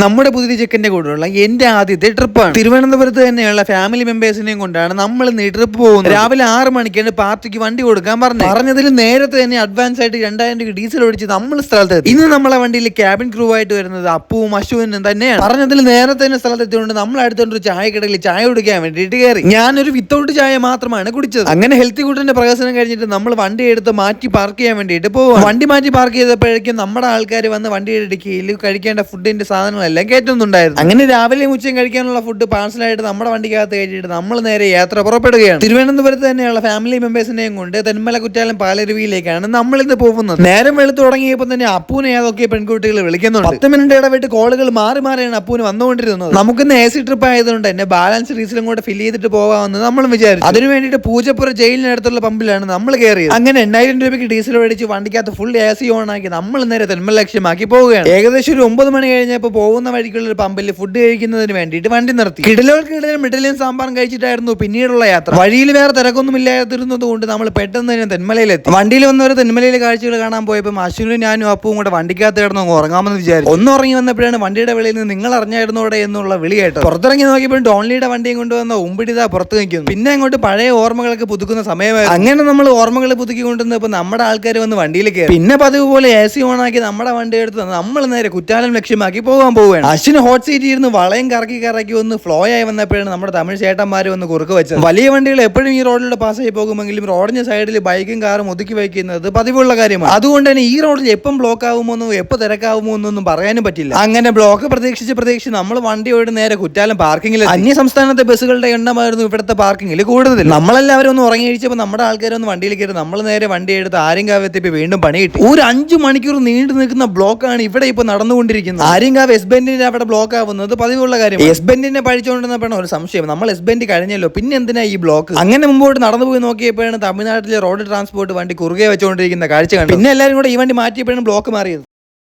നമ്മുടെ പുതിയ ചെക്കന്റെ കൂടെയുള്ള എന്റെ ആദ്യത്തെ ട്രിപ്പാണ്. തിരുവനന്തപുരത്ത് തന്നെയുള്ള ഫാമിലി മെമ്പേഴ്സിനെയും കൊണ്ടാണ് നമ്മൾ ഈ ട്രിപ്പ് പോകുന്നത്. രാവിലെ 6 മണിക്കാണ് പാർട്ടിക്ക് വണ്ടി കൊടുക്കാൻ പറഞ്ഞതിൽ നേരത്തെ തന്നെ അഡ്വാൻസ് ആയിട്ട് 2000 രൂപ ഡീസൽ ഒഴിച്ച് നമ്മൾ സ്ഥലത്തെത്തി. ഇന്ന് നമ്മളെ വണ്ടിയിൽ ക്യാബിൻ ക്രൂ ആയിട്ട് വരുന്നത് അപ്പുവും അശ്വനും തന്നെയാണ്. പറഞ്ഞതിൽ നേരത്തെ തന്നെ സ്ഥലത്തെത്തിയോണ്ട് നമ്മൾ അടുത്തൊരു ചായക്കടയിൽ ചായ കുടിക്കാൻ വേണ്ടിയിട്ട് കയറി. ഞാനൊരു വിത്തൗട്ട് ചായ മാത്രമാണ് കുടിച്ചത്. അങ്ങനെ ഹെൽത്തി കൂട്ടിന്റെ പ്രകസനം കഴിഞ്ഞിട്ട് നമ്മൾ വണ്ടി എടുത്ത് മാറ്റി പാർക്ക് ചെയ്യാൻ വേണ്ടിയിട്ട് പോകും. വണ്ടി മാറ്റി പാർക്ക് ചെയ്തപ്പോഴേക്കും നമ്മുടെ ആൾക്കാർ വന്ന് വണ്ടിയുടെ ഇടുക്കിയിൽ കഴിക്കേണ്ട ഫുഡിന്റെ സാധനങ്ങൾ എല്ലാം കയറ്റുന്നുണ്ടായിരുന്നു. അങ്ങനെ രാവിലെയും ഉച്ചയും കഴിക്കാനുള്ള ഫുഡ് പാഴ്സലായിട്ട് നമ്മുടെ വണ്ടിക്കകത്ത് കയറ്റിയിട്ട് നമ്മൾ നേരെ യാത്ര പുറപ്പെടുകയാണ്. തിരുവനന്തപുരത്ത് തന്നെയുള്ള ഫാമിലി മെമ്പേഴ്സിനെയും കൊണ്ട് തെന്മല കുറ്റാലം പാലരുവിയിലേക്കാണ് നമ്മൾ ഇന്ന് പോകുന്നത്. നേരം വെളുത്ത് തുടങ്ങിയപ്പോൾ തന്നെ അപ്പൂനെ ഏതൊക്കെ പെൺകുട്ടികൾ വിളിക്കുന്നുണ്ട്. 10 മിനിറ്റ് ഇടവിട്ട് കോളുകൾ മാറി മാറിയാണ് അപ്പൂന് വന്നുകൊണ്ടിരുന്നത്. നമുക്കിന്ന് AC ട്രിപ്പ് ആയതുകൊണ്ട് തന്നെ ബാലൻസ് ഡീസലും കൂടെ ഫിൽ ചെയ്തിട്ട് പോകാമെന്ന് നമ്മൾ വിചാരിച്ചു. അതിനു വേണ്ടിയിട്ട് പൂജപ്പുര ജയിലിനടുത്തുള്ള പമ്പിലാണ് നമ്മൾ കയറിയത്. അങ്ങനെ 8000 രൂപയ്ക്ക് ഡീസൽ മേടിച്ച് വണ്ടിക്കകത്ത് ഫുൾ AC ഓൺ ആക്കി നമ്മൾ നേരെ തെന്മല ലക്ഷ്യമാക്കി പോവുകയാണ്. ഏകദേശം ഒരു 9 മണി കഴിഞ്ഞപ്പോൾ പോകുന്ന വഴിക്കുള്ള ഒരു പമ്പിൽ ഫുഡ് കഴിക്കുന്നതിന് വേണ്ടിയിട്ട് വണ്ടി നിർത്തി. കിടലും ഇഡലിയും സാമ്പാറും കഴിച്ചിട്ടായിരുന്നു പിന്നീടുള്ള യാത്ര. വഴിയിൽ വേറെ തിരക്കൊന്നും ഇല്ലാതിരുന്നത് കൊണ്ട് നമ്മൾ പെട്ടെന്ന് തന്നെ തെന്മലയിലെത്തി. വണ്ടിയിൽ വന്നവർ തെന്മലയിലെ കാഴ്ചകൾ കാണാൻ പോയപ്പോൾ അശ്വിനും ഞാനും അപ്പവും കൂടെ വണ്ടിക്കകത്ത് കിടന്ന് ഉറങ്ങാമെന്ന് വിചാരിച്ചു. ഉറങ്ങി വന്നപ്പോഴാണ് വണ്ടിയുടെ വെളിയിൽ നിന്ന് നിങ്ങൾ അറിഞ്ഞായിരുന്നോടെ എന്നുള്ള വിളി കേട്ടോ. പുറത്തിറങ്ങി നോക്കിയപ്പോൾ ഡോൺലിയുടെ വണ്ടിയും കൊണ്ടുവന്ന ഉമ്പിടിതാ പുറത്ത് നിൽക്കുന്നു. പിന്നെ അങ്ങോട്ട് പഴയ ഓർമ്മകളൊക്കെ പുതുക്കുന്ന സമയമായിരുന്നു. അങ്ങനെ നമ്മൾ ഓർമ്മകൾ പുതുക്കി കൊണ്ടുവന്നപ്പോൾ നമ്മുടെ ആൾക്കാർ വന്ന് വണ്ടിയിൽ കയറി. പിന്നെ പതിവ് പോലെ AC ഓണാക്കി നമ്മുടെ വണ്ടി എടുത്ത് നമ്മൾ നേരെ കുറ്റാലം ലക്ഷ്യമാക്കി പോകാൻ പോവുകയാണ്. അശ്വിന് ഹോട്ട് സീറ്റ് ഇരുന്ന് വളയം കറക്കി ഒന്ന് ഫ്ലോ ആയി വന്നപ്പോഴാണ് നമ്മുടെ തമിഴ് ചേട്ടന്മാർ വന്ന് കുറുക്ക് വെച്ചത്. വലിയ വണ്ടികൾ എപ്പോഴും ഈ റോഡിലൂടെ പാസ് ആയി പോകുമെങ്കിലും റോഡിന്റെ സൈഡിൽ ബൈക്കും കാറും ഒതുക്കി വയ്ക്കുന്നത് പതിവുള്ള കാര്യമാണ്. അതുകൊണ്ട് തന്നെ ഈ റോഡിൽ എപ്പം ബ്ലോക്ക് ആവുമോ എപ്പോൾ തിരക്കാവുമോ എന്നൊന്നും പറയാനും പറ്റില്ല. അങ്ങനെ ബ്ലോക്ക് പ്രതീക്ഷിച്ച് നമ്മൾ വണ്ടിയോട് നേരെ കുറ്റാലം പാർക്കിംഗിൽ. അന്യ സംസ്ഥാനത്തെ ബസ്സുകളുടെ എണ്ണമായിരുന്നു ഇവിടുത്തെ പാർക്കിംഗിൽ കൂടുതൽ. നമ്മളെല്ലാവരും ഒന്ന് ഉറങ്ങിയിച്ചപ്പോൾ നമ്മുടെ ആൾക്കാരൊന്ന് വണ്ടിയിൽ കയറി നമ്മൾ നേരെ വണ്ടി എടുത്ത് ആര്യങ്കാവെത്തിപ്പോ വീണ്ടും പണി കിട്ടി. ഒരു 5 മണിക്കൂർ നീണ്ടു നിൽക്കുന്ന ബ്ലോക്കാണ് ഇവിടെ ഇപ്പൊ നടന്നുകൊണ്ടിരിക്കുന്നത്. ആര്യങ്കാവ് എസ് ബെൻഡിന്റെ അവിടെ ബ്ലോക്ക് ആവുന്നത് പതിവുള്ള കാര്യം. എസ് ബെൻഡിനെ പഴിച്ചുകൊണ്ടിരുന്നപ്പോഴാണ് ഒരു സംശയം, നമ്മൾ എസ് ബെൻഡ് കഴിഞ്ഞല്ലോ പിന്നെ എന്തിനാ ഈ ബ്ലോക്ക്. അങ്ങനെ മുമ്പോട്ട് നടന്നു പോയി നോക്കിയപ്പോഴാണ് തമിഴ്നാട്ടിലെ റോഡ് ട്രാൻസ്പോർട്ട് വണ്ടി കുറുകെ വെച്ചുകൊണ്ടിരിക്കുന്ന കാഴ്ച കണ്ടത്. പിന്നെ എല്ലാവരും കൂടെ ഈ വണ്ടി മാറ്റിയപ്പോഴാണ് ബ്ലോക്ക് മാറിയത്.